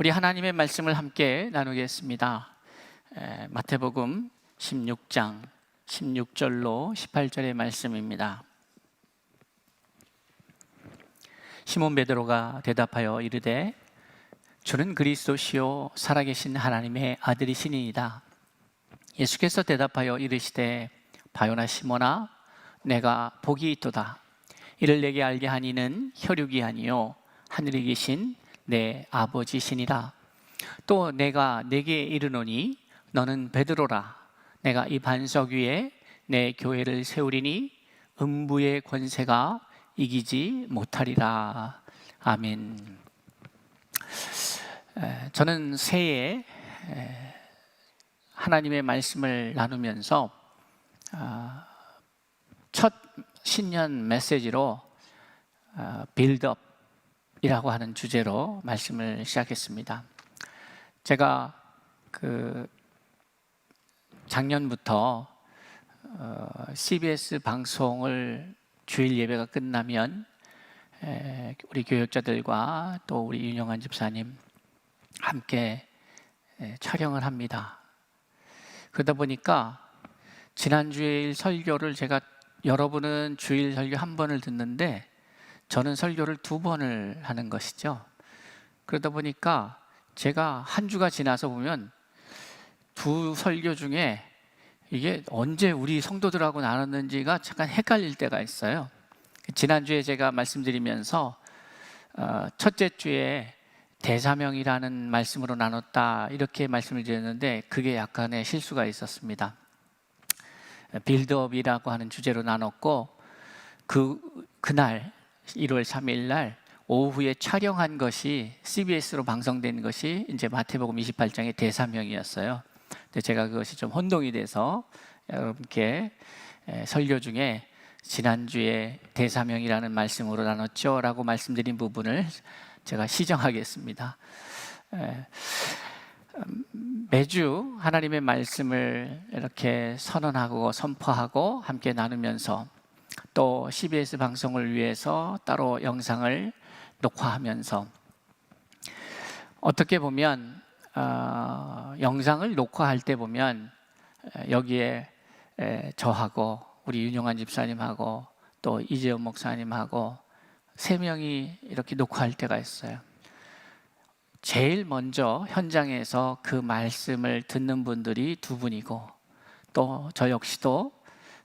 우리 하나님의 말씀을 함께 나누겠습니다. 마태복음 16장 16절로 18절의 말씀입니다. 시몬 베드로가 대답하여 이르되 주는 그리스도시요 살아계신 하나님의 아들이시니이다. 예수께서 대답하여 이르시되 바요나 시몬아 내가 복이 있도다. 이를 내게 알게 하니는 혈육이 아니요 하늘에 계신 내 아버지시니라. 또 내가 네게 이르노니 너는 베드로라. 내가 이 반석 위에 내 교회를 세우리니 음부의 권세가 이기지 못하리라. 아멘. 저는 새해 하나님의 말씀을 나누면서 첫 신년 메시지로 빌드업이라고 하는 주제로 말씀을 시작했습니다. 제가 작년부터 CBS 방송을 주일 예배가 끝나면 우리 교역자들과 또 우리 윤영환 집사님 함께 촬영을 합니다. 그러다 보니까 지난주일 설교를 제가 여러분은 주일 설교 한 번을 듣는데 저는 설교를 두 번을 하는 것이죠. 그러다 보니까 제가 한 주가 지나서 보면 두 설교 중에 이게 언제 우리 성도들하고 나눴는지가 잠깐 헷갈릴 때가 있어요. 지난주에 제가 말씀드리면서 첫째 주에 대사명이라는 말씀으로 나눴다 이렇게 말씀을 드렸는데 그게 약간의 실수가 있었습니다. 빌드업이라고 하는 주제로 나눴고 그날 1월 3일 날 오후에 촬영한 것이 CBS로 방송된 것이 이제 마태복음 28장의 대사명이었어요. 근데 제가 그것이 좀 혼동이 돼서 여러분께 설교 중에 지난주에 대사명이라는 말씀으로 나눴죠 라고 말씀드린 부분을 제가 시정하겠습니다. 매주 하나님의 말씀을 이렇게 선언하고 선포하고 함께 나누면서 또 CBS 방송을 위해서 따로 영상을 녹화하면서 어떻게 보면 영상을 녹화할 때 보면 여기에 저하고 우리 윤용환 집사님하고 또 이재원 목사님하고 세 명이 이렇게 녹화할 때가 있어요. 제일 먼저 현장에서 그 말씀을 듣는 분들이 두 분이고 또 저 역시도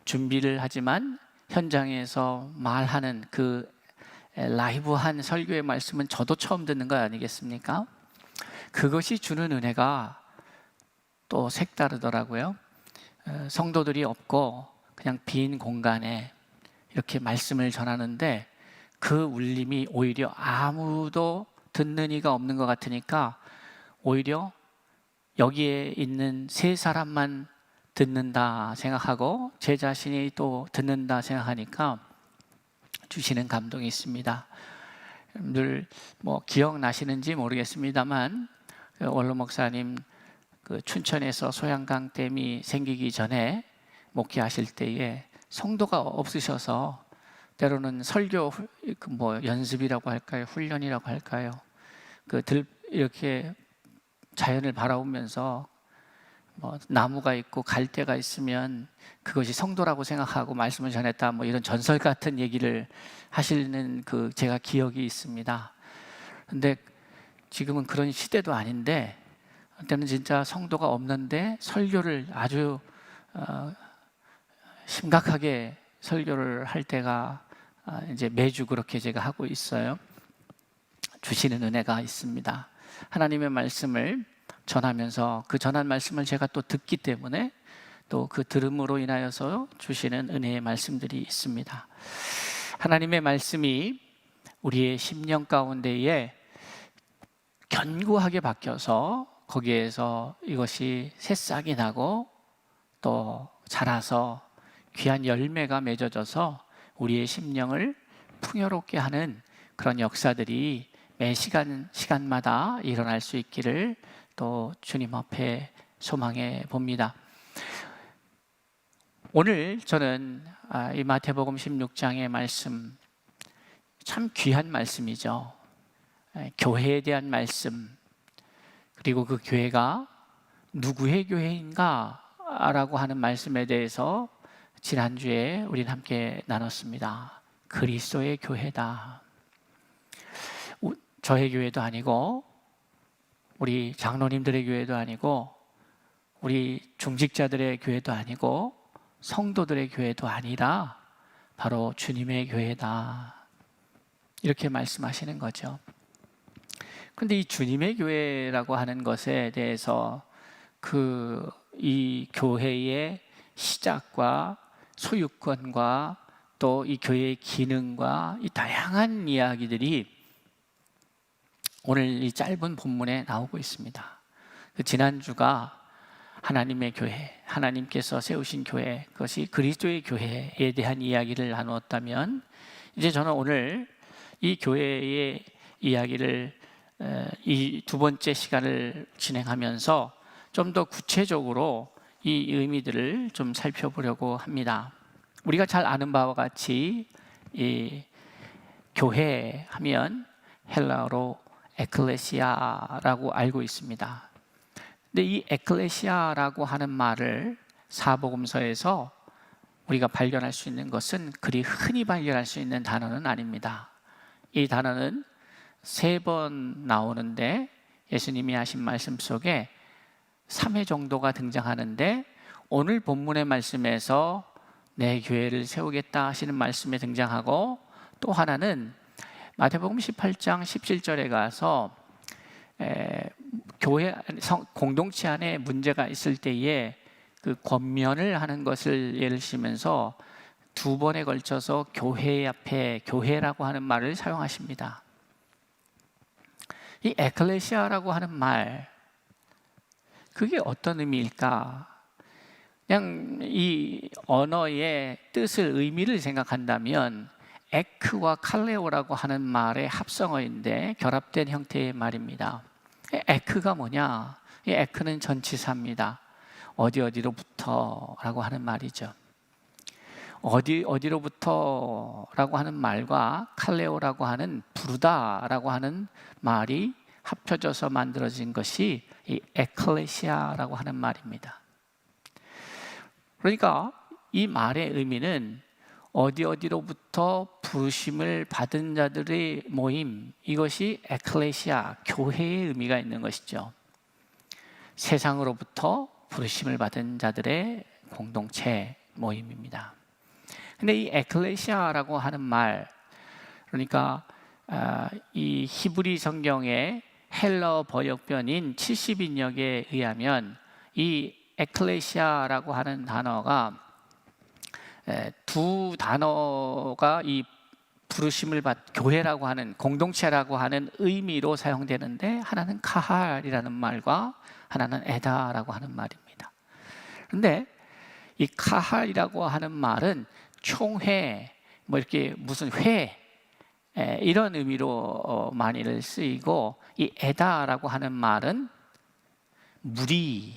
준비를 하지만 현장에서 말하는 그 라이브한 설교의 말씀은 저도 처음 듣는 거 아니겠습니까? 그것이 주는 은혜가 또 색다르더라고요. 성도들이 없고 그냥 빈 공간에 이렇게 말씀을 전하는데 그 울림이 오히려 아무도 듣는 이가 없는 것 같으니까 오히려 여기에 있는 세 사람만 듣는다 생각하고 제 자신이 또 듣는다 생각하니까 주시는 감동이 있습니다. 여러분들 기억나시는지 모르겠습니다만 원로 목사님 춘천에서 소양강 댐이 생기기 전에 목회하실 때에 성도가 없으셔서 때로는 설교 연습이라고 할까요? 훈련이라고 할까요? 이렇게 자연을 바라보면서 나무가 있고 갈대가 있으면 그것이 성도라고 생각하고 말씀을 전했다 이런 전설 같은 얘기를 하시는 제가 기억이 있습니다. 근데 지금은 그런 시대도 아닌데 그때는 진짜 성도가 없는데 설교를 아주 심각하게 설교를 할 때가 이제 매주 그렇게 제가 하고 있어요. 주시는 은혜가 있습니다. 하나님의 말씀을 전하면서 그 전한 말씀을 제가 또 듣기 때문에 또 그 들음으로 인하여서 주시는 은혜의 말씀들이 있습니다. 하나님의 말씀이 우리의 심령 가운데에 견고하게 박혀서 거기에서 이것이 새싹이 나고 또 자라서 귀한 열매가 맺어져서 우리의 심령을 풍요롭게 하는 그런 역사들이 매 시간마다 일어날 수 있기를 또 주님 앞에 소망해 봅니다. 오늘 저는 이 마태복음 16장의 말씀 참 귀한 말씀이죠. 교회에 대한 말씀, 그리고 그 교회가 누구의 교회인가? 라고 하는 말씀에 대해서 지난주에 우리는 함께 나눴습니다. 그리스도의 교회다. 저의 교회도 아니고 우리 장로님들의 교회도 아니고 우리 중직자들의 교회도 아니고 성도들의 교회도 아니라 바로 주님의 교회다. 이렇게 말씀하시는 거죠. 그런데 이 주님의 교회라고 하는 것에 대해서 이 교회의 시작과 소유권과 또 이 교회의 기능과 이 다양한 이야기들이 오늘 이 짧은 본문에 나오고 있습니다. 지난주가 하나님의 교회, 하나님께서 세우신 교회, 그것이 그리스도의 교회에 대한 이야기를 나누었다면, 이제 저는 오늘 이 교회의 이야기를 이 두 번째 시간을 진행하면서 좀 더 구체적으로 이 의미들을 좀 살펴보려고 합니다. 우리가 잘 아는 바와 같이 이 교회 하면 헬라어로 에클레시아라고 알고 있습니다. 근데 이 에클레시아라고 하는 말을 사복음서에서 우리가 발견할 수 있는 것은 그리 흔히 발견할 수 있는 단어는 아닙니다. 이 단어는 3번 나오는데 예수님이 하신 말씀 속에 3회 정도가 등장하는데, 오늘 본문의 말씀에서 내 교회를 세우겠다 하시는 말씀에 등장하고, 또 하나는 마태복음 18장 17절에 가서 교회 공동체 안에 문제가 있을 때에 그 권면을 하는 것을 예를 들면서 2번에 걸쳐서 교회 앞에 교회라고 하는 말을 사용하십니다. 이 에클레시아라고 하는 말, 그게 어떤 의미일까? 그냥 이 언어의 뜻을, 의미를 생각한다면 에크와 칼레오라고 하는 말의 합성어인데 결합된 형태의 말입니다. 에크가 뭐냐? 이 에크는 전치사입니다. 어디로부터 라고 하는 말이죠. 어디로부터라고 하는 말과 칼레오라고 하는 부르다라고 하는 말이 합쳐져서 만들어진 것이 이 에클레시아라고 하는 말입니다. 그러니까 이 말의 의미는 어디로부터 부르심을 받은 자들의 모임, 이것이 에클레시아, 교회의 의미가 있는 것이죠. 세상으로부터 부르심을 받은 자들의 공동체 모임입니다. 근데 이 에클레시아라고 하는 말, 그러니까 이 히브리 성경의 헬라어 번역본인 70인역에 의하면 이 에클레시아라고 하는 단어가 두 단어가 이 부르심을 교회라고 하는, 공동체라고 하는 의미로 사용되는데, 하나는 카할이라는 말과 하나는 에다라고 하는 말입니다. 그런데 이 카할이라고 하는 말은 총회, 이렇게 무슨 회, 이런 의미로 많이들 쓰이고, 이 에다라고 하는 말은 무리,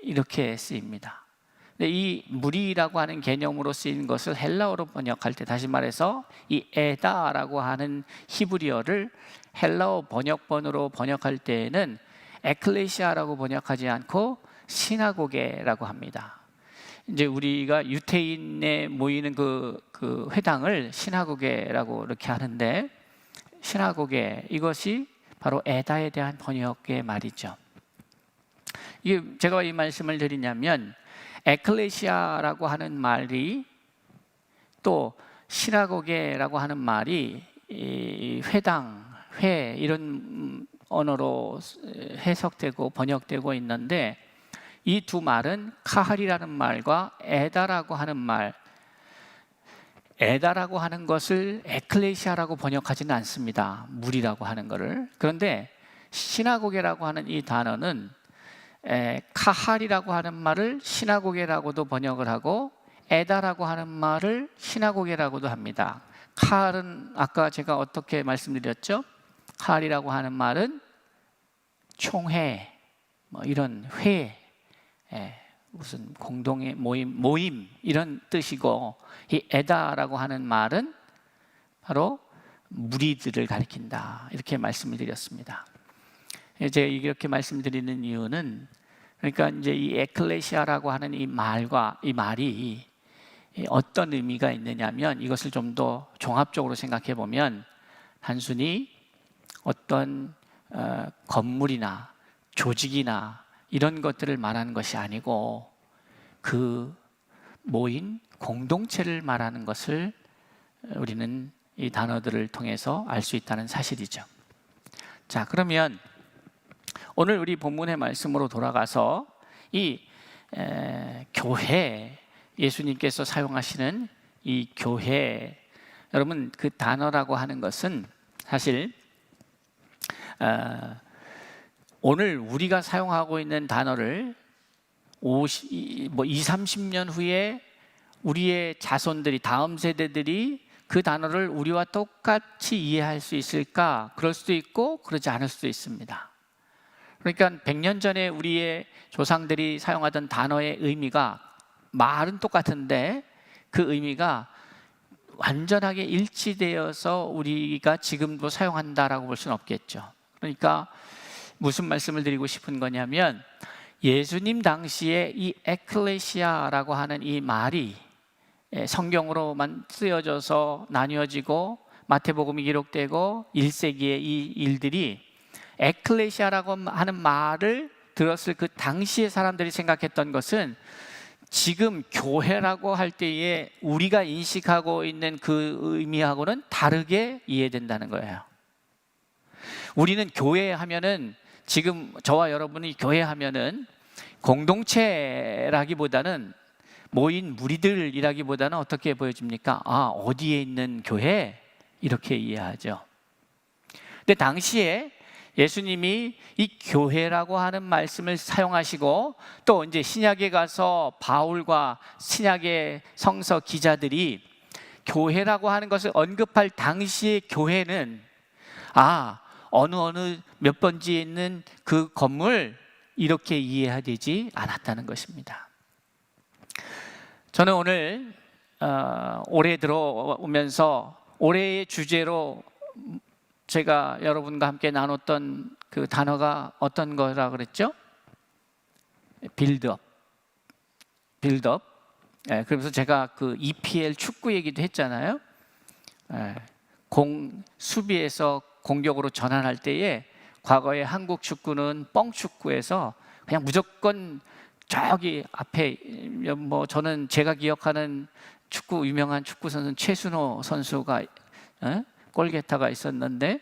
이렇게 쓰입니다. 근데 이 무리라고 하는 개념으로 쓰인 것을 헬라어로 번역할 때, 다시 말해서 이 에다라고 하는 히브리어를 헬라어 번역본으로 번역할 때에는 에클레시아라고 번역하지 않고 시나고게라고 합니다. 이제 우리가 유태인에 모이는 그 회당을 시나고게라고 이렇게 하는데, 시나고게, 이것이 바로 에다에 대한 번역의 말이죠. 이게 제가 이 말씀을 드리냐면, 에클레시아라고 하는 말이 또 시나고게라고 하는 말이 회당, 회, 이런 언어로 해석되고 번역되고 있는데, 이 두 말은 카할이라는 말과 에다라고 하는 말, 에다라고 하는 것을 에클레시아라고 번역하지는 않습니다. 무리라고 하는 것을. 그런데 시나고게라고 하는 이 단어는 카할이라고 하는 말을 시나고게라고도 번역을 하고, 에다라고 하는 말을 시나고게라고도 합니다. 카할은 아까 제가 어떻게 말씀드렸죠? 카할이라고 하는 말은 총회, 이런 회, 무슨 공동의 모임 이런 뜻이고, 이 에다라고 하는 말은 바로 무리들을 가리킨다, 이렇게 말씀을 드렸습니다. 제가 이렇게 말씀드리는 이유는, 그러니까 이제 이 에클레시아라고 하는 이 말이 어떤 의미가 있느냐면, 이것을 좀 더 종합적으로 생각해 보면 단순히 어떤 건물이나 조직이나 이런 것들을 말하는 것이 아니고 그 모인 공동체를 말하는 것을 우리는 이 단어들을 통해서 알 수 있다는 사실이죠. 자, 그러면 오늘 우리 본문의 말씀으로 돌아가서 이 교회, 예수님께서 사용하시는 이 교회, 여러분 그 단어라고 하는 것은 사실 오늘 우리가 사용하고 있는 단어를 20, 30년 후에 우리의 자손들이, 다음 세대들이 그 단어를 우리와 똑같이 이해할 수 있을까? 그럴 수도 있고 그러지 않을 수도 있습니다. 그러니까 100년 전에 우리의 조상들이 사용하던 단어의 의미가, 말은 똑같은데 그 의미가 완전하게 일치되어서 우리가 지금도 사용한다라고 볼 수는 없겠죠. 그러니까 무슨 말씀을 드리고 싶은 거냐면, 예수님 당시에 이 에클레시아라고 하는 이 말이 성경으로만 쓰여져서 나뉘어지고 마태복음이 기록되고 1세기의 이 일들이, 에클레시아라고 하는 말을 들었을 그 당시의 사람들이 생각했던 것은 지금 교회라고 할 때에 우리가 인식하고 있는 그 의미하고는 다르게 이해된다는 거예요. 우리는 교회 하면은, 지금 저와 여러분이 교회 하면은 공동체라기보다는, 모인 무리들이라기보다는 어떻게 보여집니까? 아, 어디에 있는 교회? 이렇게 이해하죠. 근데 당시에 예수님이 이 교회라고 하는 말씀을 사용하시고, 또 이제 신약에 가서 바울과 신약의 성서 기자들이 교회라고 하는 것을 언급할 당시의 교회는, 어느 몇 번지에 있는 그 건물, 이렇게 이해해야 되지 않았다는 것입니다. 저는 오늘 올해 들어오면서 올해의 주제로 제가 여러분과 함께 나눴던 그 단어가 어떤 거라 그랬죠? 빌드업. 그러면서 제가 그 EPL 축구 얘기도 했잖아요. 수비에서 공격으로 전환할 때에, 과거에 한국 축구는 뻥축구에서 그냥 무조건 저기 앞에, 저는 제가 기억하는 유명한 축구 선수는 최순호 선수가 골게타가 있었는데,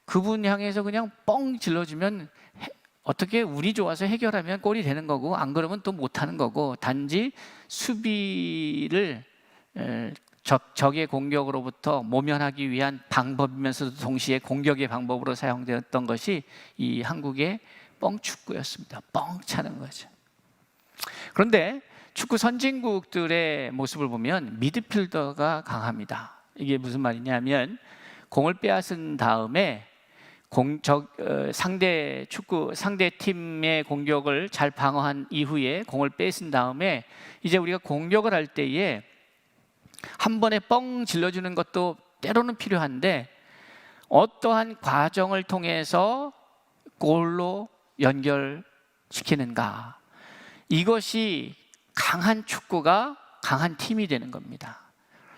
그분 향해서 그냥 뻥 질러주면 어떻게 운이 좋아서 해결하면 골이 되는 거고, 안 그러면 또 못하는 거고, 단지 수비를 적의 공격으로부터 모면하기 위한 방법이면서도 동시에 공격의 방법으로 사용되었던 것이 이 한국의 뻥축구였습니다. 뻥 차는 거죠. 그런데 축구 선진국들의 모습을 보면 미드필더가 강합니다. 이게 무슨 말이냐면, 공을 빼앗은 다음에 상대 팀의 공격을 잘 방어한 이후에 공을 뺏은 다음에 이제 우리가 공격을 할 때에 한 번에 뻥 질러주는 것도 때로는 필요한데, 어떠한 과정을 통해서 골로 연결시키는가, 이것이 강한 축구가 강한 팀이 되는 겁니다.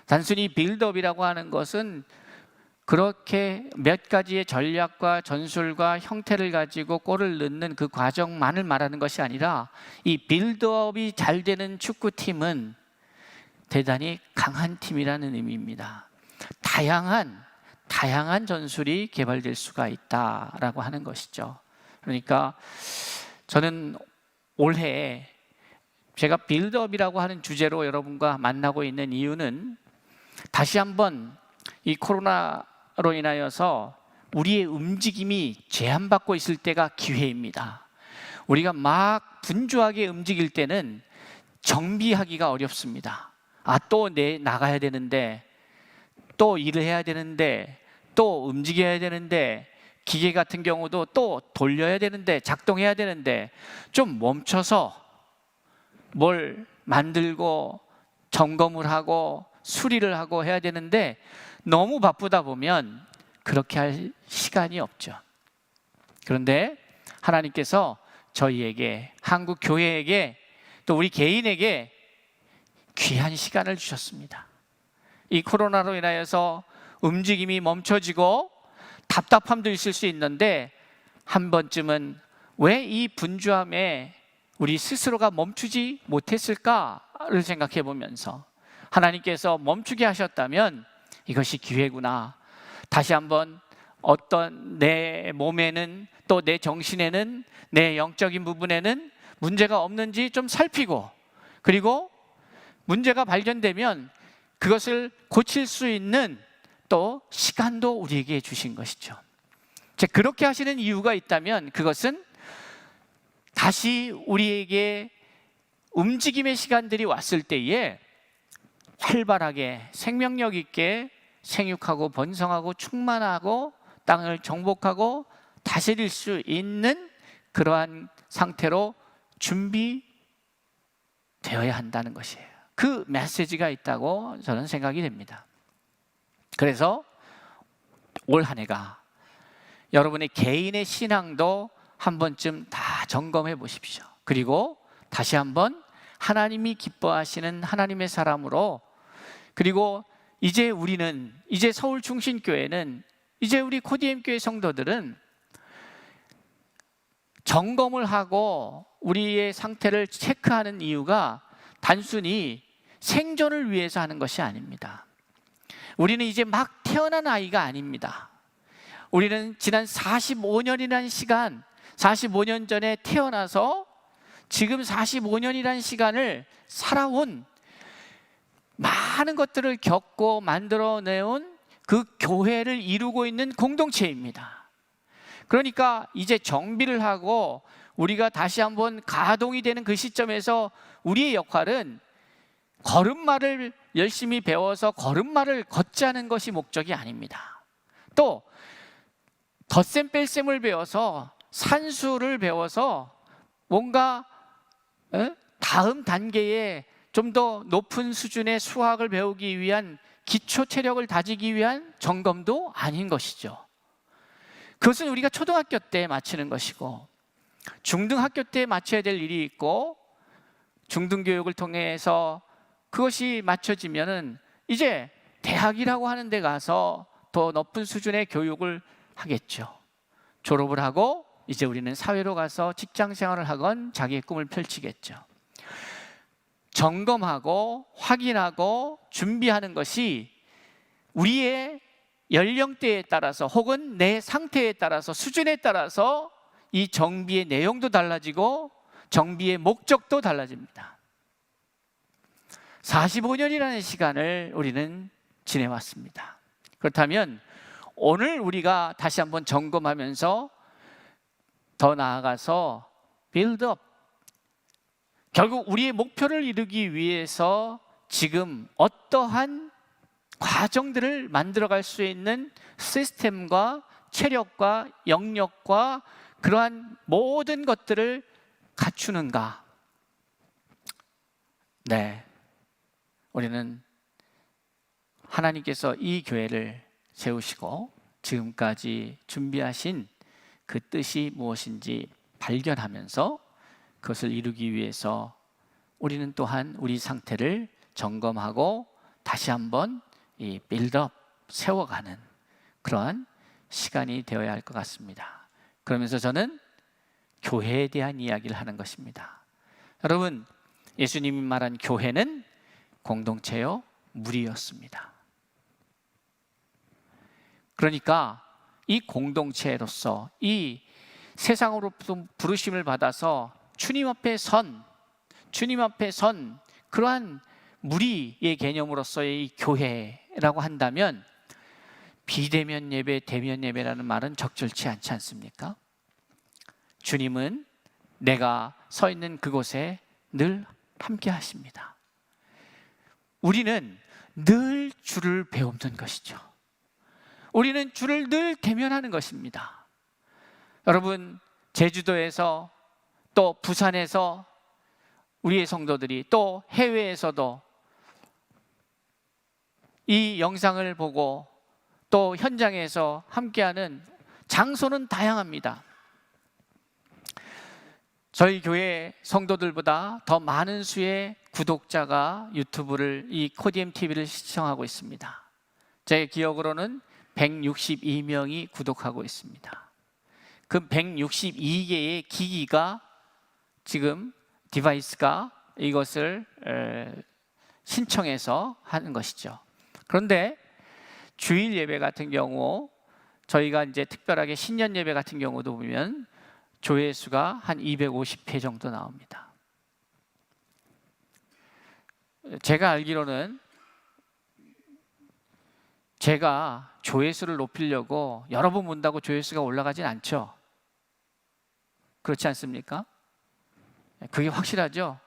단순히 빌드업이라고 하는 것은 그렇게 몇 가지의 전략과 전술과 형태를 가지고 골을 넣는 그 과정만을 말하는 것이 아니라, 이 빌드업이 잘 되는 축구팀은 대단히 강한 팀이라는 의미입니다. 다양한 전술이 개발될 수가 있다라고 하는 것이죠. 그러니까 저는 올해 제가 빌드업이라고 하는 주제로 여러분과 만나고 있는 이유는, 다시 한번 이 코로나로 인하여서 우리의 움직임이 제한받고 있을 때가 기회입니다. 우리가 막 분주하게 움직일 때는 정비하기가 어렵습니다. 또 나가야 되는데, 또 일을 해야 되는데, 또 움직여야 되는데, 기계 같은 경우도 또 돌려야 되는데, 작동해야 되는데, 좀 멈춰서 뭘 만들고 점검을 하고 수리를 하고 해야 되는데, 너무 바쁘다 보면 그렇게 할 시간이 없죠. 그런데 하나님께서 저희에게, 한국 교회에게, 또 우리 개인에게 귀한 시간을 주셨습니다. 이 코로나로 인하여서 움직임이 멈춰지고 답답함도 있을 수 있는데, 한 번쯤은 왜 이 분주함에 우리 스스로가 멈추지 못했을까를 생각해 보면서 하나님께서 멈추게 하셨다면 이것이 기회구나. 다시 한번 어떤 내 몸에는, 또 내 정신에는, 내 영적인 부분에는 문제가 없는지 좀 살피고, 그리고 문제가 발견되면 그것을 고칠 수 있는 또 시간도 우리에게 주신 것이죠. 그렇게 하시는 이유가 있다면 그것은 다시 우리에게 움직임의 시간들이 왔을 때에 활발하게 생명력 있게 생육하고 번성하고 충만하고 땅을 정복하고 다스릴 수 있는 그러한 상태로 준비되어야 한다는 것이에요. 그 메시지가 있다고 저는 생각이 됩니다. 그래서 올 한 해가 여러분의 개인의 신앙도 한 번쯤 다 점검해 보십시오. 그리고 다시 한번 하나님이 기뻐하시는 하나님의 사람으로, 그리고 이제 우리는, 이제 서울 중심교회는, 이제 우리 코디엠 교회 성도들은 점검을 하고 우리의 상태를 체크하는 이유가 단순히 생존을 위해서 하는 것이 아닙니다. 우리는 이제 막 태어난 아이가 아닙니다. 우리는 지난 45년이라는 시간, 45년 전에 태어나서 지금 45년이라는 시간을 살아온, 많은 것들을 겪고 만들어내온 그 교회를 이루고 있는 공동체입니다. 그러니까 이제 정비를 하고 우리가 다시 한번 가동이 되는 그 시점에서 우리의 역할은 걸음마를 열심히 배워서 걸음마를 걷자는 것이 목적이 아닙니다. 또 덧셈 뺄셈을 배워서, 산수를 배워서 뭔가 다음 단계에 좀 더 높은 수준의 수학을 배우기 위한, 기초 체력을 다지기 위한 점검도 아닌 것이죠. 그것은 우리가 초등학교 때 마치는 것이고, 중등학교 때 마쳐야 될 일이 있고, 중등교육을 통해서 그것이 맞춰지면은 이제 대학이라고 하는 데 가서 더 높은 수준의 교육을 하겠죠. 졸업을 하고 이제 우리는 사회로 가서 직장 생활을 하건 자기의 꿈을 펼치겠죠. 점검하고 확인하고 준비하는 것이 우리의 연령대에 따라서, 혹은 내 상태에 따라서, 수준에 따라서 이 정비의 내용도 달라지고 정비의 목적도 달라집니다. 45년이라는 시간을 우리는 지내왔습니다. 그렇다면 오늘 우리가 다시 한번 점검하면서 더 나아가서 빌드업, 결국 우리의 목표를 이루기 위해서 지금 어떠한 과정들을 만들어갈 수 있는 시스템과 체력과 영역과 그러한 모든 것들을 갖추는가? 네, 우리는 하나님께서 이 교회를 세우시고 지금까지 준비하신 그 뜻이 무엇인지 발견하면서 그것을 이루기 위해서 우리는 또한 우리 상태를 점검하고 다시 한번 이 빌드업, 세워가는 그러한 시간이 되어야 할 것 같습니다. 그러면서 저는 교회에 대한 이야기를 하는 것입니다. 여러분, 예수님이 말한 교회는 공동체요, 무리였습니다. 그러니까 이 공동체로서, 이 세상으로 부르심을 받아서 주님 앞에 선 그러한 무리의 개념으로서의 이 교회라고 한다면 비대면 예배, 대면 예배라는 말은 적절치 않지 않습니까? 주님은 내가 서 있는 그곳에 늘 함께 하십니다. 우리는 늘 주를 배우는 것이죠. 우리는 주를 늘 대면하는 것입니다. 여러분, 제주도에서 또 부산에서 우리의 성도들이, 또 해외에서도 이 영상을 보고 또 현장에서 함께하는 장소는 다양합니다. 저희 교회 성도들보다 더 많은 수의 구독자가 유튜브를, 이 코디엠 TV를 시청하고 있습니다. 제 기억으로는 162명이 구독하고 있습니다. 그 162개의 기기가 지금 디바이스가 이것을 신청해서 하는 것이죠. 그런데 주일 예배 같은 경우, 저희가 이제 특별하게 신년 예배 같은 경우도 보면 조회수가 한 250회 정도 나옵니다. 제가 알기로는 제가 조회수를 높이려고 여러 번 본다고 조회수가 올라가진 않죠. 그렇지 않습니까? 그게 확실하죠?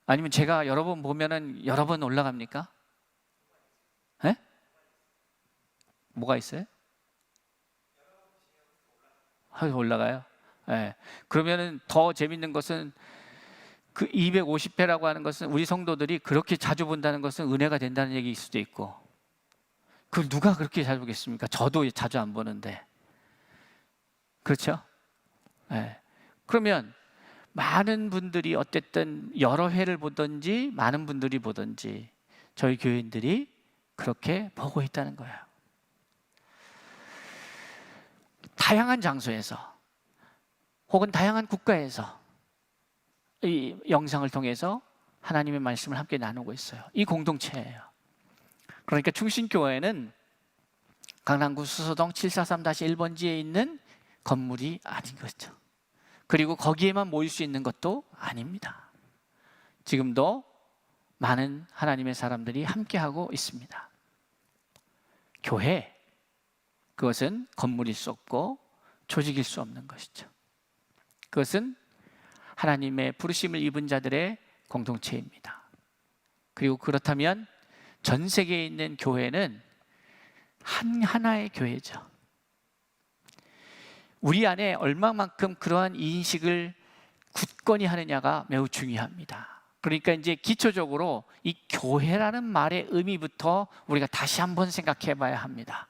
아니면 제가 여러 번 보면은 여러 번 올라갑니까? 네? 뭐가 있어요? 올라가요? 네. 그러면은 더 재밌는 것은 그 250회라고 하는 것은 우리 성도들이 그렇게 자주 본다는 것은 은혜가 된다는 얘기일 수도 있고, 그걸 누가 그렇게 잘 보겠습니까? 저도 자주 안 보는데. 그렇죠? 네. 그러면 많은 분들이 어쨌든 여러 회를 보든지 많은 분들이 보든지 저희 교인들이 그렇게 보고 있다는 거예요. 다양한 장소에서 혹은 다양한 국가에서 이 영상을 통해서 하나님의 말씀을 함께 나누고 있어요. 이 공동체예요. 그러니까 충신교회는 강남구 수서동 743-1번지에 있는 건물이 아닌 거죠. 그리고 거기에만 모일 수 있는 것도 아닙니다. 지금도 많은 하나님의 사람들이 함께하고 있습니다. 교회, 그것은 건물일 수 없고 조직일 수 없는 것이죠. 그것은 하나님의 부르심을 입은 자들의 공동체입니다. 그리고 그렇다면 전 세계에 있는 교회는 하나의 교회죠. 우리 안에 얼마만큼 그러한 인식을 굳건히 하느냐가 매우 중요합니다. 그러니까 이제 기초적으로 이 교회라는 말의 의미부터 우리가 다시 한번 생각해 봐야 합니다.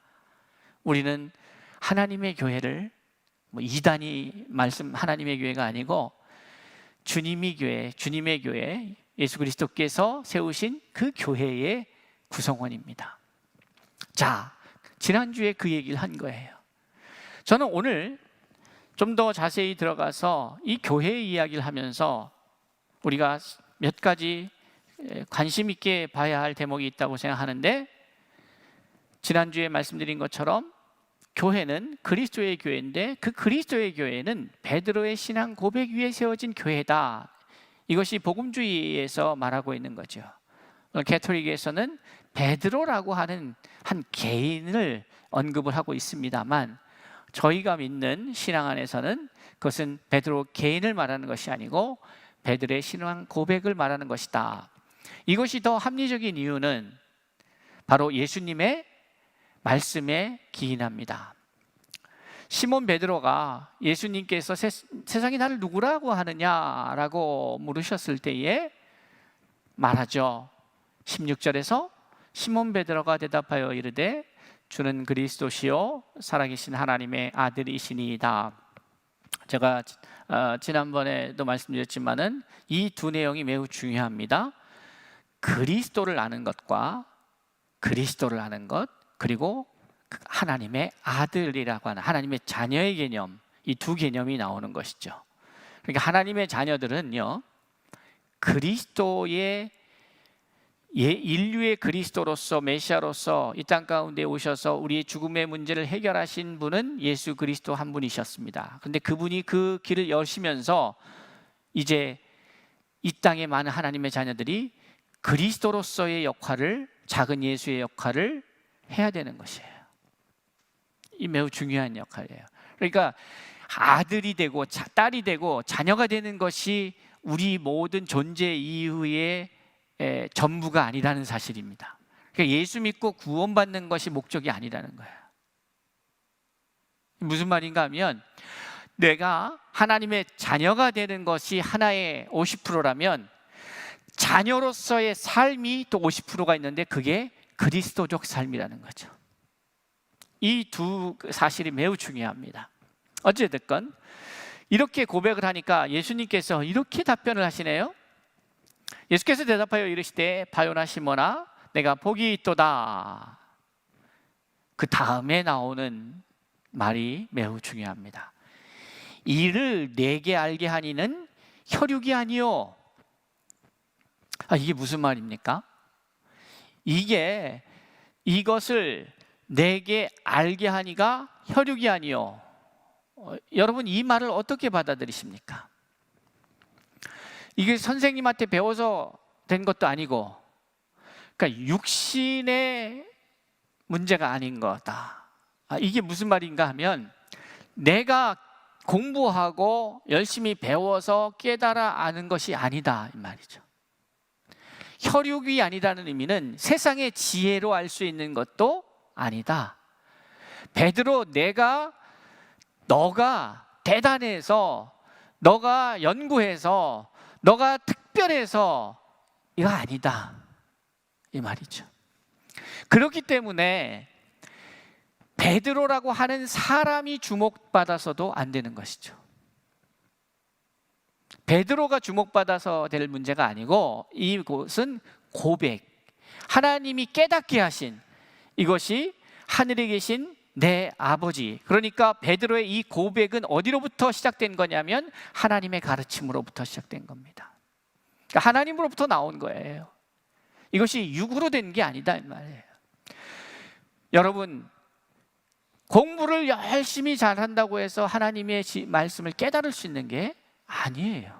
우리는 하나님의 교회를 이단이 말씀 하나님의 교회가 아니고 주님의 교회, 예수 그리스도께서 세우신 그 교회의 구성원입니다. 자, 지난주에 그 얘기를 한 거예요. 저는 오늘 좀 더 자세히 들어가서 이 교회 이야기를 하면서 우리가 몇 가지 관심 있게 봐야 할 대목이 있다고 생각하는데, 지난주에 말씀드린 것처럼 교회는 그리스도의 교회인데 그 그리스도의 교회는 베드로의 신앙 고백 위에 세워진 교회다. 이것이 복음주의에서 말하고 있는 거죠. 가톨릭에서는 베드로라고 하는 한 개인을 언급을 하고 있습니다만, 저희가 믿는 신앙 안에서는 그것은 베드로 개인을 말하는 것이 아니고 베드로의 신앙 고백을 말하는 것이다. 이것이 더 합리적인 이유는 바로 예수님의 말씀에 기인합니다. 시몬 베드로가 예수님께서 세상이 나를 누구라고 하느냐라고 물으셨을 때에 말하죠. 16절에서 시몬 베드로가 대답하여 이르되 주는 그리스도시요 살아계신 하나님의 아들이시니이다. 제가 지난번에도 말씀드렸지만은 이 두 내용이 매우 중요합니다. 그리스도를 아는 것과 그리스도를 아는 것, 그리고 하나님의 아들이라고 하는 하나님의 자녀의 개념, 이 두 개념이 나오는 것이죠. 그러니까 하나님의 자녀들은요, 그리스도의 인류의 그리스도로서 메시아로서 이 땅 가운데 오셔서 우리의 죽음의 문제를 해결하신 분은 예수 그리스도 한 분이셨습니다. 그런데 그분이 그 길을 여시면서 이제 이 땅에 많은 하나님의 자녀들이 그리스도로서의 역할을, 작은 예수의 역할을 해야 되는 것이에요. 이 매우 중요한 역할이에요. 그러니까 아들이 되고 딸이 되고 자녀가 되는 것이 우리 모든 존재 이후의 전부가 아니라는 사실입니다. 그러니까 예수 믿고 구원받는 것이 목적이 아니라는 거예요. 무슨 말인가 하면, 내가 하나님의 자녀가 되는 것이 하나의 50%라면 자녀로서의 삶이 또 50%가 있는데 그게 그리스도적 삶이라는 거죠. 이 두 사실이 매우 중요합니다. 어찌됐건 이렇게 고백을 하니까 예수님께서 이렇게 답변을 하시네요. 예수께서 대답하여 이르시되 바요나 시몬아 내가 복이 있도다. 그 다음에 나오는 말이 매우 중요합니다. 이를 내게 알게 하니는 혈육이 아니요. 이게 무슨 말입니까? 이것을 내게 알게 하니가 혈육이 아니요. 여러분 이 말을 어떻게 받아들이십니까? 이게 선생님한테 배워서 된 것도 아니고, 그러니까 육신의 문제가 아닌 거다. 이게 무슨 말인가 하면 내가 공부하고 열심히 배워서 깨달아 아는 것이 아니다 이 말이죠. 혈육이 아니다는 의미는 세상의 지혜로 알 수 있는 것도 아니다. 베드로, 너가 대단해서, 너가 연구해서, 너가 특별해서 이거 아니다 이 말이죠. 그렇기 때문에 베드로라고 하는 사람이 주목받아서도 안 되는 것이죠. 베드로가 주목받아서 될 문제가 아니고 이곳은 고백, 하나님이 깨닫게 하신, 이것이 하늘에 계신 내 아버지, 그러니까 베드로의 이 고백은 어디로부터 시작된 거냐면 하나님의 가르침으로부터 시작된 겁니다. 그러니까 하나님으로부터 나온 거예요. 이것이 육으로 된 게 아니다 이 말이에요. 여러분, 공부를 열심히 잘한다고 해서 하나님의 말씀을 깨달을 수 있는 게 아니에요.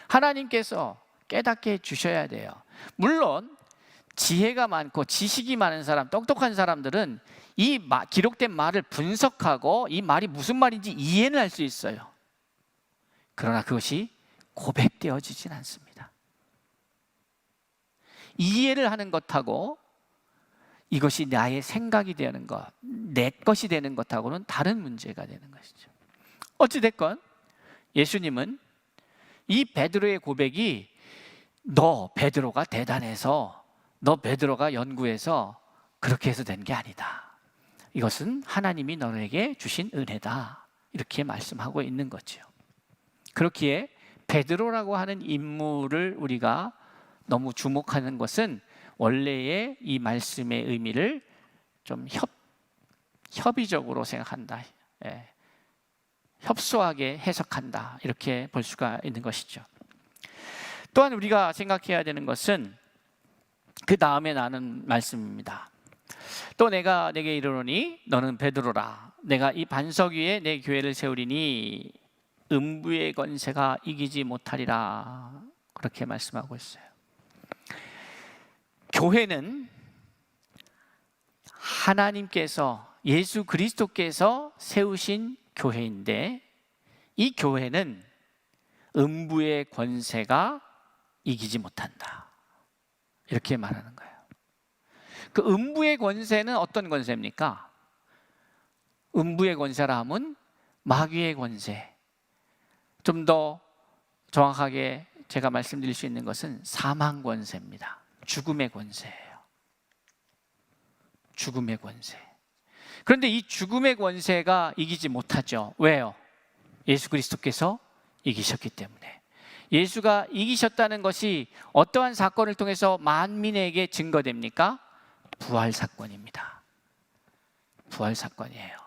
하나님께서 깨닫게 해주셔야 돼요. 물론 지혜가 많고 지식이 많은 사람, 똑똑한 사람들은 이 기록된 말을 분석하고 이 말이 무슨 말인지 이해는 할 수 있어요. 그러나 그것이 고백되어지진 않습니다. 이해를 하는 것하고 이것이 나의 생각이 되는 것, 내 것이 되는 것하고는 다른 문제가 되는 것이죠. 어찌됐건 예수님은 이 베드로의 고백이 너 베드로가 대단해서, 너 베드로가 연구해서 그렇게 해서 된 게 아니다. 이것은 하나님이 너에게 주신 은혜다. 이렇게 말씀하고 있는 거죠. 그렇기에 베드로라고 하는 인물을 우리가 너무 주목하는 것은 원래의 이 말씀의 의미를 좀 협의적으로 생각한다. 협소하게 해석한다. 이렇게 볼 수가 있는 것이죠. 또한 우리가 생각해야 되는 것은 그 다음에 나는 말씀입니다. 또 내가 내게 이르노니 너는 베드로라. 내가 이 반석 위에 내 교회를 세우리니 음부의 권세가 이기지 못하리라. 그렇게 말씀하고 있어요. 교회는 하나님께서, 예수 그리스도께서 세우신 교회인데 이 교회는 음부의 권세가 이기지 못한다. 이렇게 말하는 거예요. 그 음부의 권세는 어떤 권세입니까? 음부의 권세라 하면 마귀의 권세. 좀 더 정확하게 제가 말씀드릴 수 있는 것은 사망 권세입니다. 죽음의 권세예요. 죽음의 권세. 그런데 이 죽음의 권세가 이기지 못하죠. 왜요? 예수 그리스도께서 이기셨기 때문에. 예수가 이기셨다는 것이 어떠한 사건을 통해서 만민에게 증거됩니까? 부활 사건입니다. 부활 사건이에요.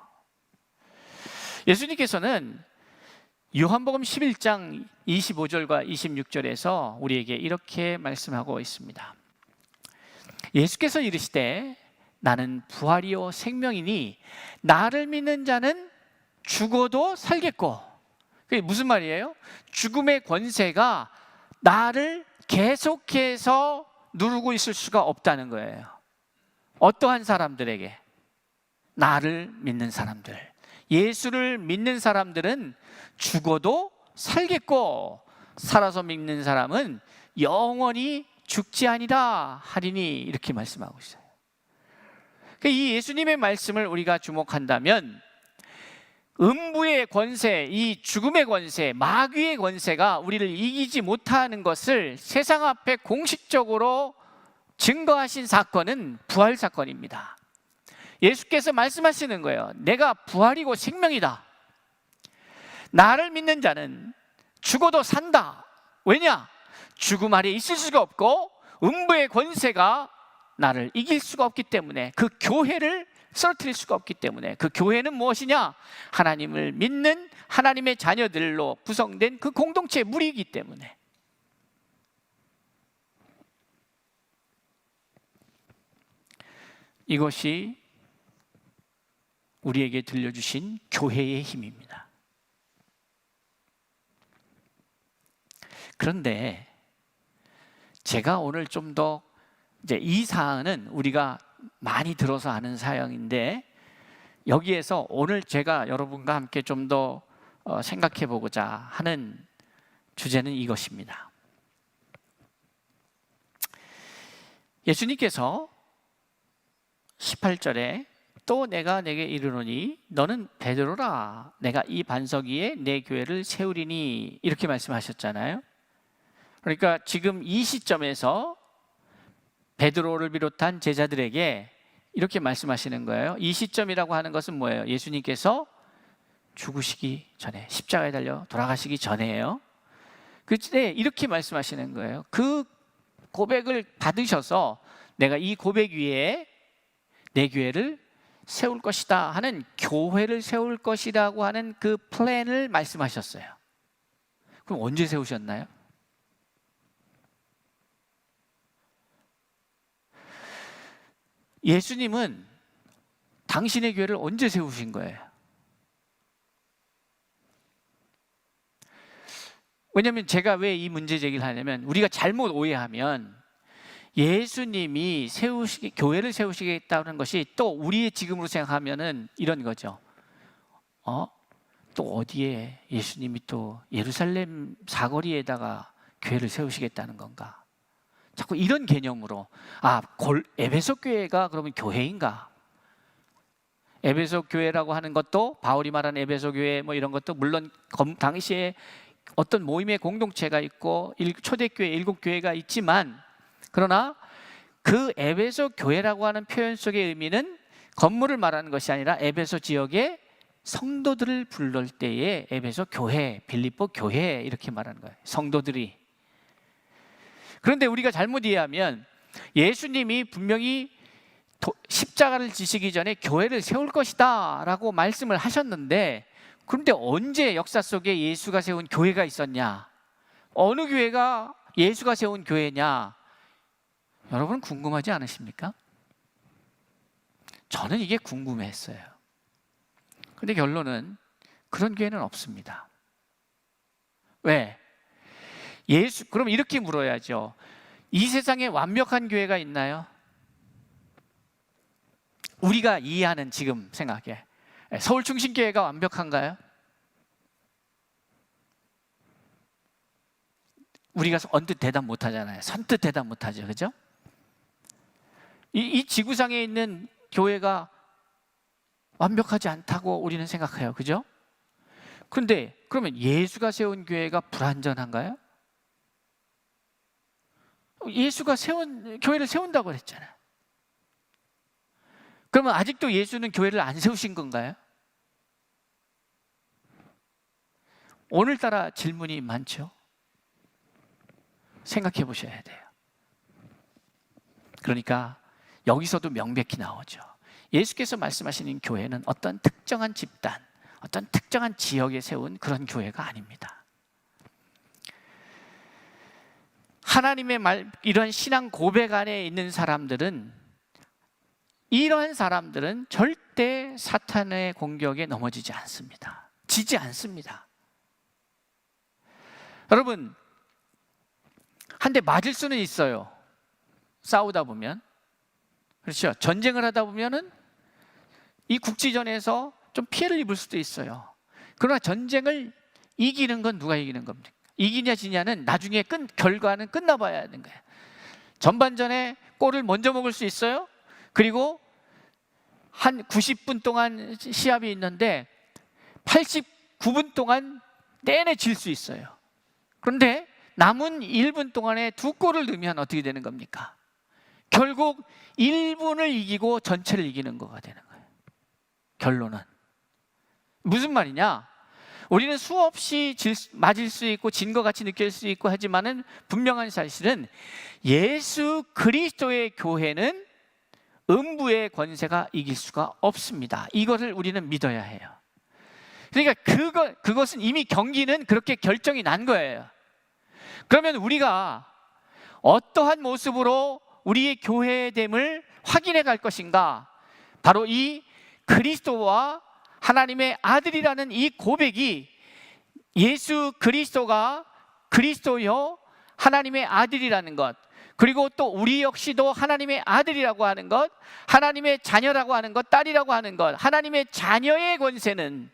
예수님께서는 요한복음 11장 25절과 26절에서 우리에게 이렇게 말씀하고 있습니다. 예수께서 이르시되 나는 부활이요 생명이니 나를 믿는 자는 죽어도 살겠고. 그게 무슨 말이에요? 죽음의 권세가 나를 계속해서 누르고 있을 수가 없다는 거예요. 어떠한 사람들에게? 나를 믿는 사람들, 예수를 믿는 사람들은 죽어도 살겠고 살아서 믿는 사람은 영원히 죽지 아니라 하리니 이렇게 말씀하고 있어요. 이 예수님의 말씀을 우리가 주목한다면 음부의 권세, 이 죽음의 권세, 마귀의 권세가 우리를 이기지 못하는 것을 세상 앞에 공식적으로 증거하신 사건은 부활 사건입니다. 예수께서 말씀하시는 거예요. 내가 부활이고 생명이다. 나를 믿는 자는 죽어도 산다. 왜냐? 죽음 아래 있을 수가 없고 음부의 권세가 나를 이길 수가 없기 때문에, 그 교회를 쓰러뜨릴 수가 없기 때문에, 그 교회는 무엇이냐? 하나님을 믿는 하나님의 자녀들로 구성된 그 공동체의 무리이기 때문에. 이것이 우리에게 들려주신 교회의 힘입니다. 그런데 제가 오늘 좀 더 이제 이 사안은 우리가 많이 들어서 아는 사연인데, 여기에서 오늘 제가 여러분과 함께 좀 더 생각해 보고자 하는 주제는 이것입니다. 예수님께서 18절에 또 내가 내게 이르노니 너는 베드로라, 내가 이 반석 위에 내 교회를 세우리니, 이렇게 말씀하셨잖아요. 그러니까 지금 이 시점에서 베드로를 비롯한 제자들에게 이렇게 말씀하시는 거예요. 이 시점이라고 하는 것은 뭐예요? 예수님께서 죽으시기 전에, 십자가에 달려 돌아가시기 전에요. 그때 이렇게 말씀하시는 거예요. 그 고백을 받으셔서 내가 이 고백 위에 내 교회를 세울 것이다 하는, 교회를 세울 것이라고 하는 그 플랜을 말씀하셨어요. 그럼 언제 세우셨나요? 예수님은 당신의 교회를 언제 세우신 거예요? 왜냐하면 제가 왜 이 문제 제기를 하냐면, 우리가 잘못 오해하면 예수님이 교회를 세우시겠다는 것이 또 우리의 지금으로 생각하면은 이런 거죠. 또 어디에 예수님이 또 예루살렘 사거리에다가 교회를 세우시겠다는 건가? 자꾸 이런 개념으로, 에베소 교회가 그러면 교회인가? 에베소 교회라고 하는 것도, 바울이 말하는 에베소 교회 뭐 이런 것도 물론 당시에 어떤 모임의 공동체가 있고 초대교회 7교회가 있지만, 그러나 그 에베소 교회라고 하는 표현 속의 의미는 건물을 말하는 것이 아니라 에베소 지역의 성도들을 부를 때에 에베소 교회, 빌립보 교회 이렇게 말하는 거예요. 성도들이. 그런데 우리가 잘못 이해하면 예수님이 분명히 십자가를 지시기 전에 교회를 세울 것이다 라고 말씀을 하셨는데, 그런데 언제 역사 속에 예수가 세운 교회가 있었냐? 어느 교회가 예수가 세운 교회냐? 여러분 궁금하지 않으십니까? 저는 이게 궁금했어요. 그런데 결론은 그런 교회는 없습니다. 왜? 그럼 이렇게 물어야죠. 이 세상에 완벽한 교회가 있나요? 우리가 이해하는 지금 생각에 서울중심교회가 완벽한가요? 우리가 언뜻 대답 못하잖아요. 선뜻 대답 못하죠. 그죠? 이 지구상에 있는 교회가 완벽하지 않다고 우리는 생각해요. 그죠? 그런데 그러면 예수가 세운 교회가 불완전한가요? 예수가 교회를 세운다고 그랬잖아요. 그러면 아직도 예수는 교회를 안 세우신 건가요? 오늘따라 질문이 많죠. 생각해 보셔야 돼요. 그러니까 여기서도 명백히 나오죠. 예수께서 말씀하시는 교회는 어떤 특정한 집단, 어떤 특정한 지역에 세운 그런 교회가 아닙니다. 하나님의 이런 신앙 고백 안에 있는 사람들은, 이러한 사람들은 절대 사탄의 공격에 넘어지지 않습니다. 지지 않습니다. 여러분, 한 대 맞을 수는 있어요. 싸우다 보면. 그렇죠? 전쟁을 하다 보면은 이 국지전에서 좀 피해를 입을 수도 있어요. 그러나 전쟁을 이기는 건 누가 이기는 겁니까? 이기냐 지냐는 나중에 결과는 끝나봐야 하는 거예요. 전반전에 골을 먼저 먹을 수 있어요. 그리고 한 90분 동안 시합이 있는데 89분 동안 내내 질 수 있어요. 그런데 남은 1분 동안에 2골을 넣으면 어떻게 되는 겁니까? 결국 1분을 이기고 전체를 이기는 거가 되는 거예요. 결론은 무슨 말이냐? 우리는 수없이 맞을 수 있고 진것 같이 느낄 수 있고 하지만은 분명한 사실은 예수 그리스도의 교회는 음부의 권세가 이길 수가 없습니다. 이것을 우리는 믿어야 해요. 그러니까 그것은 이미 경기는 그렇게 결정이 난 거예요. 그러면 우리가 어떠한 모습으로 우리의 교회됨을 확인해 갈 것인가? 바로 이 그리스도와 하나님의 아들이라는 이 고백이, 예수 그리스도가 그리스도요 하나님의 아들이라는 것, 그리고 또 우리 역시도 하나님의 아들이라고 하는 것, 하나님의 자녀라고 하는 것, 딸이라고 하는 것, 하나님의 자녀의 권세는,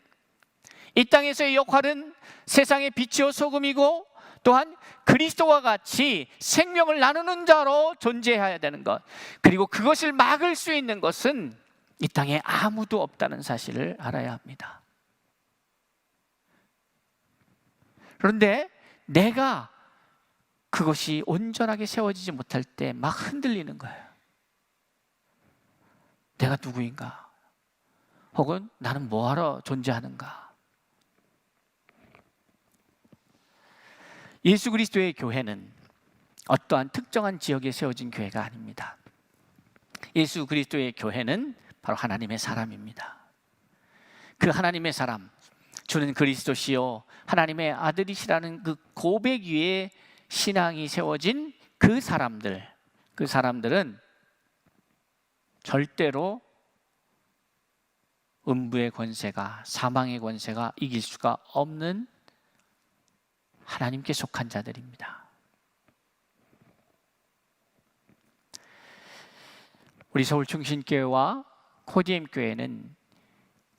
이 땅에서의 역할은 세상의 빛이요 소금이고 또한 그리스도와 같이 생명을 나누는 자로 존재해야 되는 것, 그리고 그것을 막을 수 있는 것은 이 땅에 아무도 없다는 사실을 알아야 합니다. 그런데 내가 그것이 온전하게 세워지지 못할 때 막 흔들리는 거예요. 내가 누구인가? 혹은 나는 뭐하러 존재하는가? 예수 그리스도의 교회는 어떠한 특정한 지역에 세워진 교회가 아닙니다. 예수 그리스도의 교회는 바로 하나님의 사람입니다. 그 하나님의 사람, 주는 그리스도시요 하나님의 아들이시라는 그 고백 위에 신앙이 세워진 그 사람들은 절대로 음부의 권세가, 사망의 권세가 이길 수가 없는 하나님께 속한 자들입니다. 우리 서울충신교회와 코디엠교회는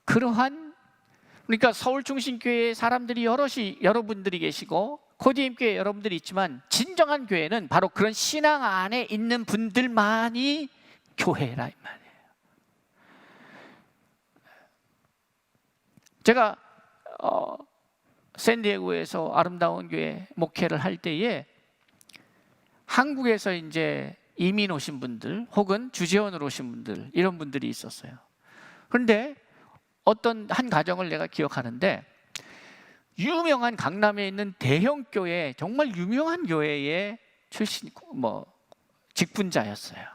그러니까 서울충신교회의 사람들이 여러분들이 계시고 코디엠교회 여러분들이 있지만, 진정한 교회는 바로 그런 신앙 안에 있는 분들만이 교회라 이 말이에요. 제가 샌디에고에서 아름다운 교회 목회를 할 때에 한국에서 이제 이민 오신 분들 혹은 주재원으로 오신 분들, 이런 분들이 있었어요. 그런데 어떤 한 가정을 내가 기억하는데, 유명한 강남에 있는 대형 교회, 정말 유명한 교회의 출신 직분자였어요.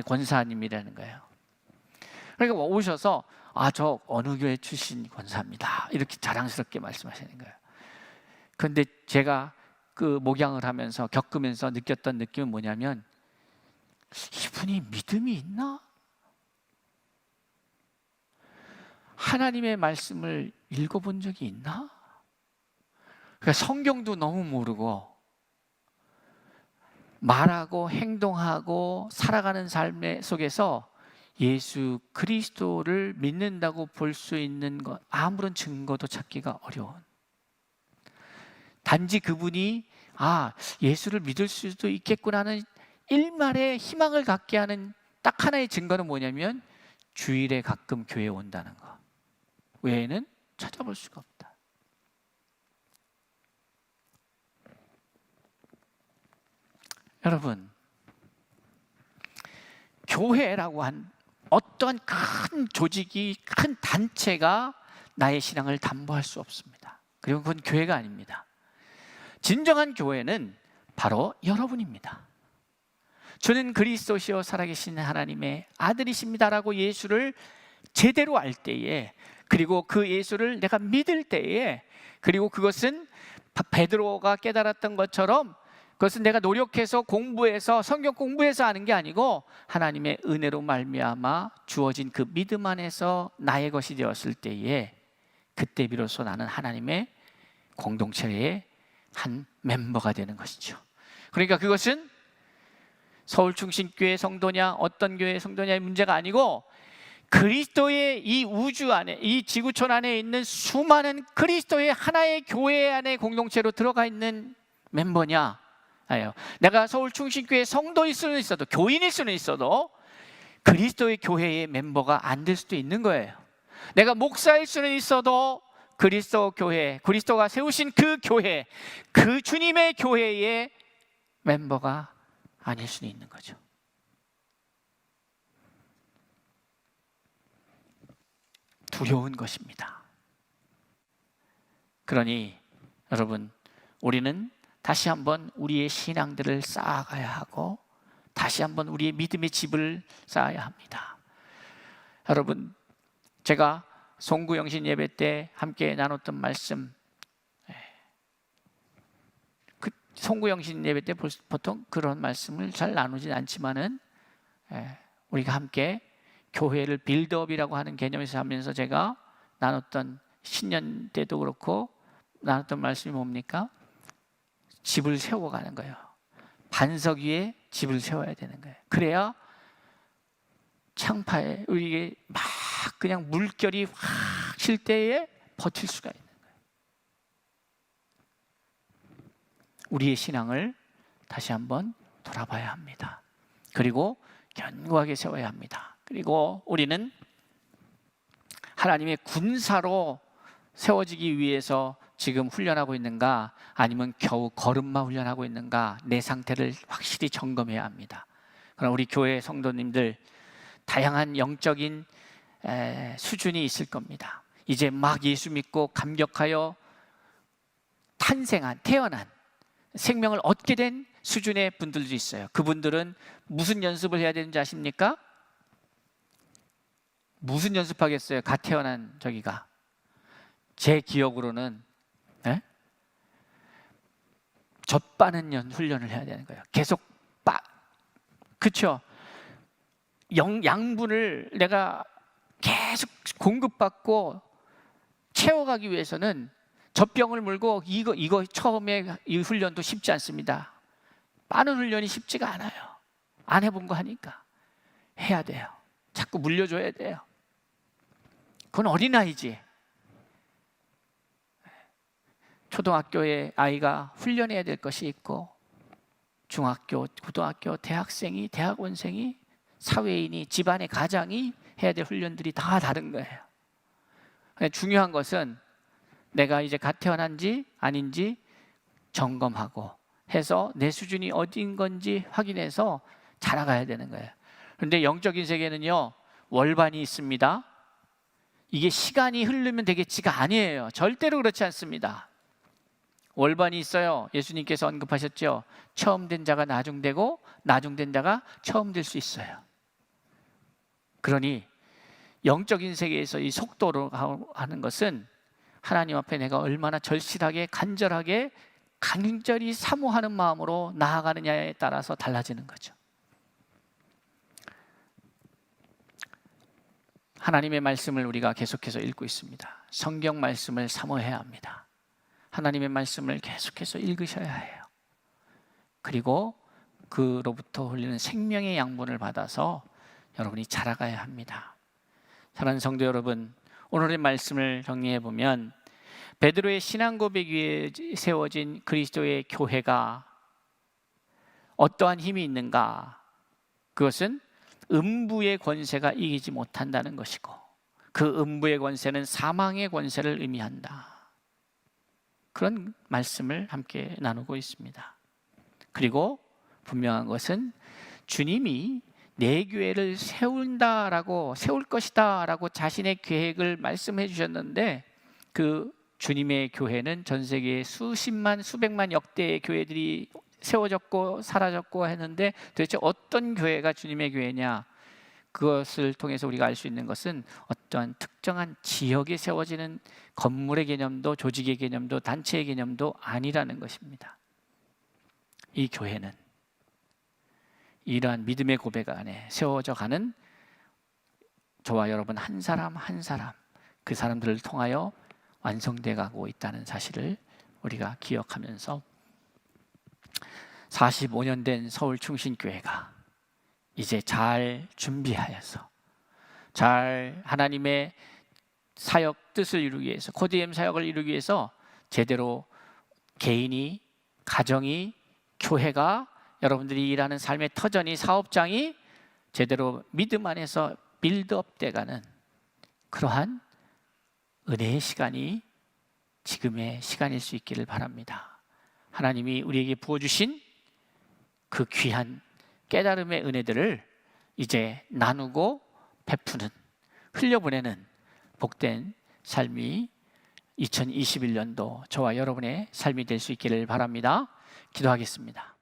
권사님이라는 거예요. 그러니까 오셔서 저 어느 교회 출신 권사입니다, 이렇게 자랑스럽게 말씀하시는 거예요. 그런데 제가 그 목양을 하면서 겪으면서 느꼈던 느낌은 뭐냐면, 이분이 믿음이 있나? 하나님의 말씀을 읽어본 적이 있나? 그러니까 성경도 너무 모르고 말하고 행동하고 살아가는 삶 속에서 예수 그리스도를 믿는다고 볼 수 있는 것, 아무런 증거도 찾기가 어려운, 단지 그분이 예수를 믿을 수도 있겠구나 하는 일말의 희망을 갖게 하는 딱 하나의 증거는 뭐냐면, 주일에 가끔 교회에 온다는 것 외에는 찾아볼 수가 없다. 여러분, 교회라고 한 어떠한 큰 조직이, 큰 단체가 나의 신앙을 담보할 수 없습니다. 그리고 그건 교회가 아닙니다. 진정한 교회는 바로 여러분입니다. 주는 그리스도시요 살아계신 하나님의 아들이십니다라고 예수를 제대로 알 때에, 그리고 그 예수를 내가 믿을 때에, 그리고 그것은 베드로가 깨달았던 것처럼 그것은 내가 노력해서 공부해서 성경 공부해서 아는 게 아니고 하나님의 은혜로 말미암아 주어진 그 믿음 안에서 나의 것이 되었을 때에, 그때 비로소 나는 하나님의 공동체의 한 멤버가 되는 것이죠. 그러니까 그것은 서울충신교회 성도냐 어떤 교회 성도냐의 문제가 아니고, 그리스도의 이 우주 안에, 이 지구촌 안에 있는 수많은 그리스도의 하나의 교회 안에 공동체로 들어가 있는 멤버냐. 내가 서울충신교회 성도일 수는 있어도, 교인일 수는 있어도 그리스도의 교회의 멤버가 안 될 수도 있는 거예요. 내가 목사일 수는 있어도 그리스도 교회, 그리스도가 세우신 그 교회, 그 주님의 교회의 멤버가 아닐 수는 있는 거죠. 두려운 것입니다. 그러니 여러분, 우리는 다시 한번 우리의 신앙들을 쌓아가야 하고 다시 한번 우리의 믿음의 집을 쌓아야 합니다. 여러분, 제가 송구영신 예배 때 함께 나눴던 말씀, 송구영신 예배 때 보통 그런 말씀을 잘 나누진 않지만은 우리가 함께 교회를 빌드업이라고 하는 개념에서 하면서 제가 나눴던 신년 때도 그렇고 나눴던 말씀이 뭡니까? 집을 세워가는 거예요. 반석 위에 집을 세워야 되는 거예요. 그래야 창파에 우리에게 막 그냥 물결이 확 칠 때에 버틸 수가 있는 거예요. 우리의 신앙을 다시 한번 돌아봐야 합니다. 그리고 견고하게 세워야 합니다. 그리고 우리는 하나님의 군사로 세워지기 위해서 지금 훈련하고 있는가, 아니면 겨우 걸음마 훈련하고 있는가, 내 상태를 확실히 점검해야 합니다. 그럼 우리 교회 성도님들 다양한 영적인 수준이 있을 겁니다. 이제 막 예수 믿고 감격하여 태어난 생명을 얻게 된 수준의 분들도 있어요. 그분들은 무슨 연습을 해야 되는지 아십니까? 무슨 연습하겠어요? 갓 태어난 저기가. 제 기억으로는 젖바는 훈련을 해야 되는 거예요. 계속 그렇죠? 양분을 내가 계속 공급받고 채워가기 위해서는 젖병을 물고 이거 처음에 이 훈련도 쉽지 않습니다. 빠는 훈련이 쉽지가 않아요. 안 해본 거 하니까 해야 돼요. 자꾸 물려줘야 돼요. 그건 어린아이지. 초등학교에 아이가 훈련해야 될 것이 있고, 중학교, 고등학교, 대학생이, 대학원생이, 사회인이, 집안의 가장이 해야 될 훈련들이 다 다른 거예요. 중요한 것은 내가 이제 갓 태어난지 아닌지 점검하고 해서 내 수준이 어딘 건지 확인해서 자라가야 되는 거예요. 그런데 영적인 세계는요, 월반이 있습니다. 이게 시간이 흐르면 되겠지가 아니에요. 절대로 그렇지 않습니다. 월반이 있어요. 예수님께서 언급하셨죠. 처음 된 자가 나중되고 나중된 자가 처음 될 수 있어요. 그러니 영적인 세계에서 이 속도로 하는 것은 하나님 앞에 내가 얼마나 절실하게 간절히 사모하는 마음으로 나아가느냐에 따라서 달라지는 거죠. 하나님의 말씀을 우리가 계속해서 읽고 있습니다. 성경 말씀을 사모해야 합니다. 하나님의 말씀을 계속해서 읽으셔야 해요. 그리고 그로부터 흘리는 생명의 양분을 받아서 여러분이 자라가야 합니다. 사랑하는 성도 여러분, 오늘의 말씀을 정리해 보면 베드로의 신앙 고백 위에 세워진 그리스도의 교회가 어떠한 힘이 있는가? 그것은 음부의 권세가 이기지 못한다는 것이고, 그 음부의 권세는 사망의 권세를 의미한다. 그런 말씀을 함께 나누고 있습니다. 그리고 분명한 것은 주님이 내 교회를 세울 것이다 라고 자신의 계획을 말씀해 주셨는데, 그 주님의 교회는 전 세계에 수십만 수백만 역대의 교회들이 세워졌고 사라졌고 했는데, 도대체 어떤 교회가 주님의 교회냐? 그것을 통해서 우리가 알 수 있는 것은 어떠한 특정한 지역에 세워지는 건물의 개념도 조직의 개념도 단체의 개념도 아니라는 것입니다. 이 교회는 이러한 믿음의 고백 안에 세워져 가는 저와 여러분 한 사람 한 사람, 그 사람들을 통하여 완성돼 가고 있다는 사실을 우리가 기억하면서 45년 된 서울 충신교회가 이제 잘 준비하여서 잘 하나님의 사역 뜻을 이루기 위해서, 코디엠 사역을 이루기 위해서 제대로 개인이, 가정이, 교회가, 여러분들이 일하는 삶의 터전이, 사업장이 제대로 믿음 안에서 빌드업 돼가는 그러한 은혜의 시간이 지금의 시간일 수 있기를 바랍니다. 하나님이 우리에게 부어주신 그 귀한 깨달음의 은혜들을 이제 나누고 베푸는, 흘려보내는 복된 삶이 2021년도 저와 여러분의 삶이 될 수 있기를 바랍니다. 기도하겠습니다.